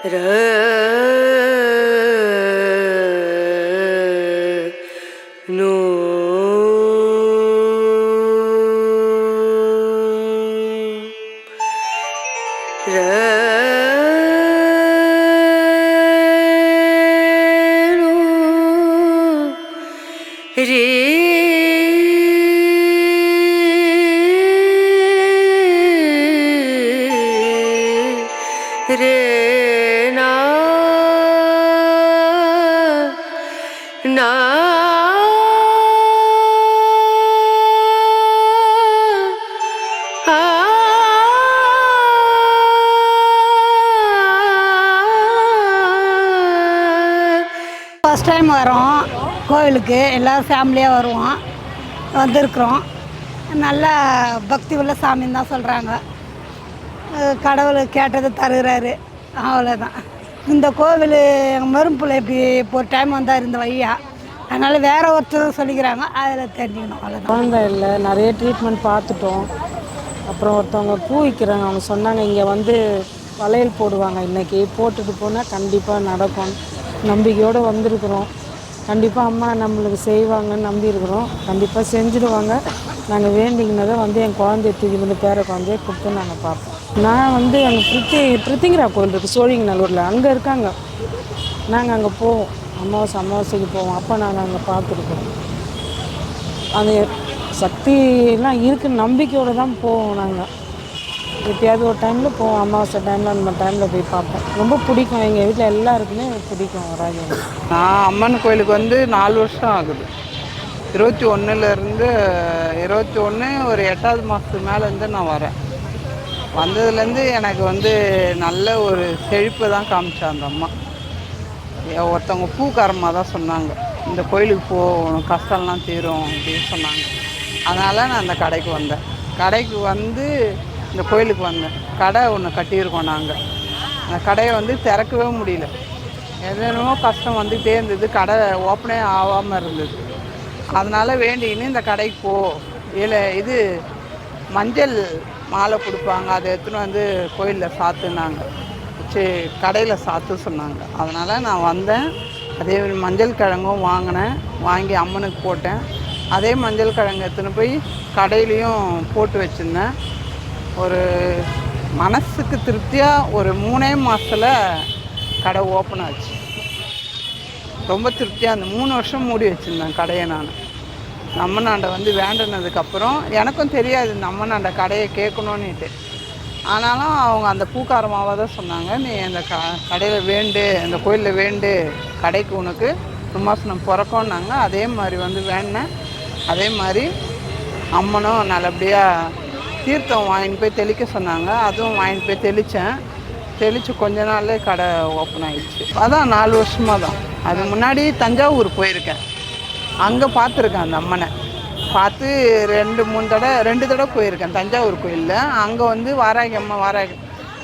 First time வரோம் கோவிலுக்கு, எல்லோரும் ஃபேமிலியாக வருவோம், வந்திருக்கிறோம். நல்லா பக்தி உள்ள சாமின்னு தான் சொல்கிறாங்க. கடவுள் கேட்டது தருகிறாரு, அவ்வளோதான். இந்த கோவில் எங்கள் மரும்பில் இப்படி இப்போ ஒரு டைம் வந்தார் இந்த வையா, அதனால் வேறு ஒருத்தர் சொல்லிக்கிறாங்க, அதில் தெரிஞ்சுக்கணும், அவ்வளோதான். குழந்தை இல்லை, நிறைய ட்ரீட்மெண்ட் பார்த்துட்டோம். அப்புறம் ஒருத்தவங்க பூ விற்கிறாங்க, அவங்க சொன்னாங்க இங்கே வந்து வளையல் போடுவாங்க, இன்றைக்கி போட்டுட்டு போனால் கண்டிப்பாக நடக்கும். நம்பிக்கையோடு வந்திருக்கிறோம். கண்டிப்பாக அம்மா நம்மளுக்கு செய்வாங்கன்னு நம்பியிருக்கிறோம். கண்டிப்பாக செஞ்சுடுவாங்க. நாங்கள் வேண்டிங்கினதை வந்து என் குழந்தைய தூக்கி வந்து பேர குழந்தைய கொடுத்து நாங்கள் பார்ப்போம். நான் வந்து எங்கள் பிரித்திங்கரா கோயில் இருக்குது சோழிங்கநல்லூரில், அங்கே இருக்காங்க. நாங்கள் அங்கே போவோம், அமாவாசைக்கு போவோம். அப்போ நாங்கள் அங்கே பார்த்துருக்கோம். அந்த சக்தியெல்லாம் இருக்குது, நம்பிக்கையோடு தான் போவோம். நாங்கள் எப்பயாவது ஒரு டைமில் போவோம், அமாவாசை டைமில் அந்த டைமில் போய் பார்ப்போம். ரொம்ப பிடிக்கும், எங்கள் வீட்டில் எல்லாருக்குமே பிடிக்கும் ராஜேந்திர. நான் அம்மன் கோயிலுக்கு வந்து 4 வருஷம் ஆகுது. 21 ஒரு 8வது மாதத்துக்கு மேலேருந்து நான் வரேன். வந்ததுலேருந்து எனக்கு வந்து நல்ல ஒரு செழிப்பு தான் காமிச்சா அந்த அம்மா. ஒருத்தவங்க பூக்காரமாக தான் சொன்னாங்க, இந்த கோயிலுக்கு போ, உனக்கு கஷ்டம்லாம் தீரும் அப்படின்னு சொன்னாங்க. அதனால் நான் அந்த கடைக்கு வந்தேன். கடைக்கு வந்து இந்த கோயிலுக்கு வந்தேன். கடை ஒன்று கட்டியிருக்கோம் நாங்கள். அந்த கடையை வந்து திறக்கவே முடியல, எதுனோ கஷ்டம் வந்துகிட்டே இருந்தது, கடை ஓப்பனே ஆகாமல் இருந்தது. அதனால் வேண்டிக்கின்னு இந்த கடைக்கு போ, இல்லை இது மஞ்சள் மாலை கொடுப்பாங்க, அதை எடுத்துன்னு வந்து கோயிலில் சாத்துனாங்க, சரி கடையில் சாத்து சொன்னாங்க. அதனால் நான் வந்தேன். அதே மஞ்சள் கிழங்கும் வாங்கினேன், வாங்கி அம்மனுக்கு போட்டேன். அதே மஞ்சள் கிழங்கு எடுத்துன்னு போய் கடையிலையும் போட்டு வச்சுருந்தேன். ஒரு மனசுக்கு திருப்தியாக ஒரு 3 மாதத்தில் கடை ஓப்பன் ஆச்சு. ரொம்ப திருப்தியாக அந்த 3 வருஷம் மூடி வச்சுருந்தேன் கடையை. நான் அம்மனாண்டை வந்து வேண்டினதுக்கப்புறம் எனக்கும் தெரியாது இந்த அம்மனாண்டை கடையை கேட்கணுன்னுட்டு. ஆனாலும் அவங்க அந்த பூக்காரமாவாக தான் சொன்னாங்க, நீ அந்த கடையில் வேண்டு, அந்த கோயிலில் வேண்டு, கடைக்கு உனக்கு சிம்மாசனம் பிறக்கோன்னாங்க. அதே மாதிரி வந்து வேண்டினேன். அதே மாதிரி அம்மனும் நல்லபடியாக தீர்த்தம் வாங்கிட்டு போய் தெளிக்க சொன்னாங்க, அதுவும் வாங்கிட்டு போய் தெளித்து கொஞ்ச நாள்லே கடை ஓப்பன் ஆகிடுச்சு. அதான் 4 வருஷமாக தான். அது முன்னாடி தஞ்சாவூர் போயிருக்கேன், அங்கே பார்த்துருக்கேன் அந்த அம்மனை. பார்த்து 2 தடவை போயிருக்கேன் தஞ்சாவூர் கோயிலில். அங்கே வந்து வாராகி அம்மா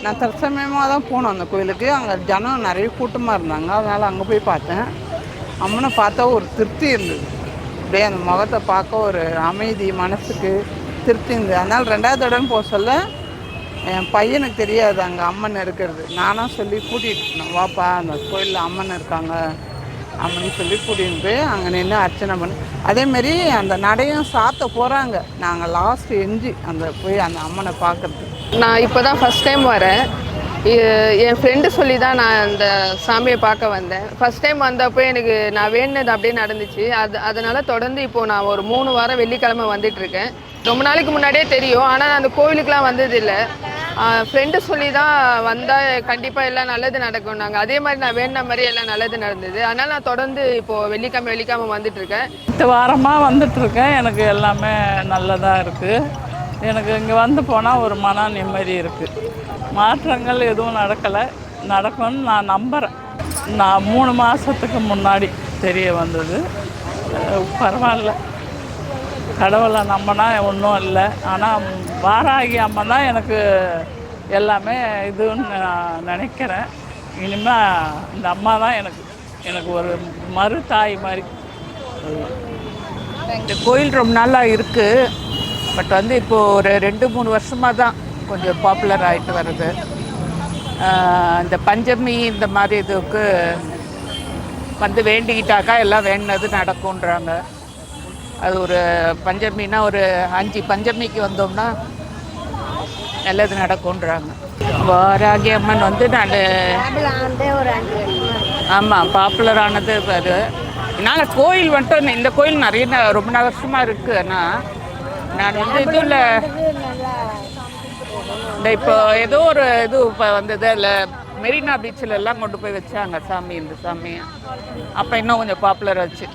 நான் தற்சமயமாக தான் போனோம் அந்த கோயிலுக்கு. அங்கே ஜனம் நிறைய கூட்டமாக இருந்தாங்க, அதனால் அங்கே போய் பார்த்தேன். அம்மனை பார்த்தா ஒரு திருப்தி இருந்தது, அப்படியே அந்த முகத்தை பார்க்க ஒரு அமைதி, மனசுக்கு திருப்தி இருந்தது. அதனால் 2வது தடவை போக சொல்ல என் பையனுக்கு தெரியாது அங்கே அம்மன் இருக்கிறது. நானும் சொல்லி கூட்டிகிட்டு வாப்பா அந்த கோயிலில் அம்மன் இருக்காங்க அப்படின்னு சொல்லி கூட்டிகிட்டு போய் அங்கே நின்று அர்ச்சனை பண்ணி, அதேமாரி அந்த நடையும் சாத்த போகிறாங்க. நாங்கள் லாஸ்ட் எஞ்சி அந்த போய் அந்த அம்மனை பார்க்குறதுக்கு. நான் இப்போ தான் ஃபஸ்ட் டைம் வரேன். என் ஃப்ரெண்டு சொல்லி தான் நான் அந்த சாமியை பார்க்க வந்தேன். ஃபஸ்ட் டைம் வந்தப்போ எனக்கு நான் வேண்டினது அப்படியே நடந்துச்சு. அதனால் தொடர்ந்து இப்போது நான் ஒரு 3 வாரம் வெள்ளிக்கிழமை வந்துட்டுருக்கேன். ரொம்ப நாளைக்கு முன்னாடியே தெரியும், ஆனால் நான் அந்த கோவிலுக்கெலாம் வந்ததில்லை. ஃப்ரெண்டு சொல்லி தான் வந்தால் கண்டிப்பாக எல்லாம் நல்லது நடக்கும்னாங்க. அதே மாதிரி நான் வேண்டின மாதிரி எல்லாம் நல்லது நடந்தது. அதனால் நான் தொடர்ந்து இப்போது வெள்ளிக்கிழமை வந்துட்டுருக்கேன். 8 வாரமாக வந்துட்டுருக்கேன். எனக்கு எல்லாமே நல்லதாக இருக்குது. எனக்கு இங்கே வந்து போனால் ஒரு மன நிம்மதி இருக்குது. மாற்றங்கள் எதுவும் நடக்கும்னு நான் நம்புகிறேன். நான் 3 மாதத்துக்கு முன்னாடி தெரிய வந்தது. பரவாயில்ல, கடவுளை நம்பினா ஒன்றும் இல்லை. ஆனால் வாராகி அம்மா தான் எனக்கு எல்லாமே இதுன்னு நான் நினைக்கிறேன். இனிமேல் இந்த அம்மா தான் எனக்கு ஒரு மறு தாய் மாதிரி. இந்த கோயில் ரொம்ப நாளாக இருக்குது, பட் வந்து இப்போது ஒரு 2-3 வருஷமாக தான் கொஞ்சம் பாப்புலர் ஆகிட்டு வருது. இந்த பஞ்சமி இந்த மாதிரி இதுக்கு வந்து வேண்டிக்கிட்டாக்கா எல்லாம் வேண்டினது நடக்கும்ன்றாங்க. அது ஒரு பஞ்சமின்னா ஒரு 5 பஞ்சமிக்கு வந்தோம்னா நல்லது நடக்கும்ன்றாங்க. வாராகி அம்மன் வந்து நான் ஆமாம் பாப்புலரானது அது. நாங்கள் கோயில் வந்துட்டு இந்த கோயில் நிறைய ரொம்ப வருஷமாக இருக்குது. ஆனால் நான் வந்து இதில் இந்த இப்போ ஏதோ ஒரு இது இப்போ வந்தது இல்லை மெரினா பீச்சில் எல்லாம் கொண்டு போய் வச்சாங்க சாமி, இந்த சாமி அப்போ இன்னும் கொஞ்சம் பாப்புலர் ஆச்சு.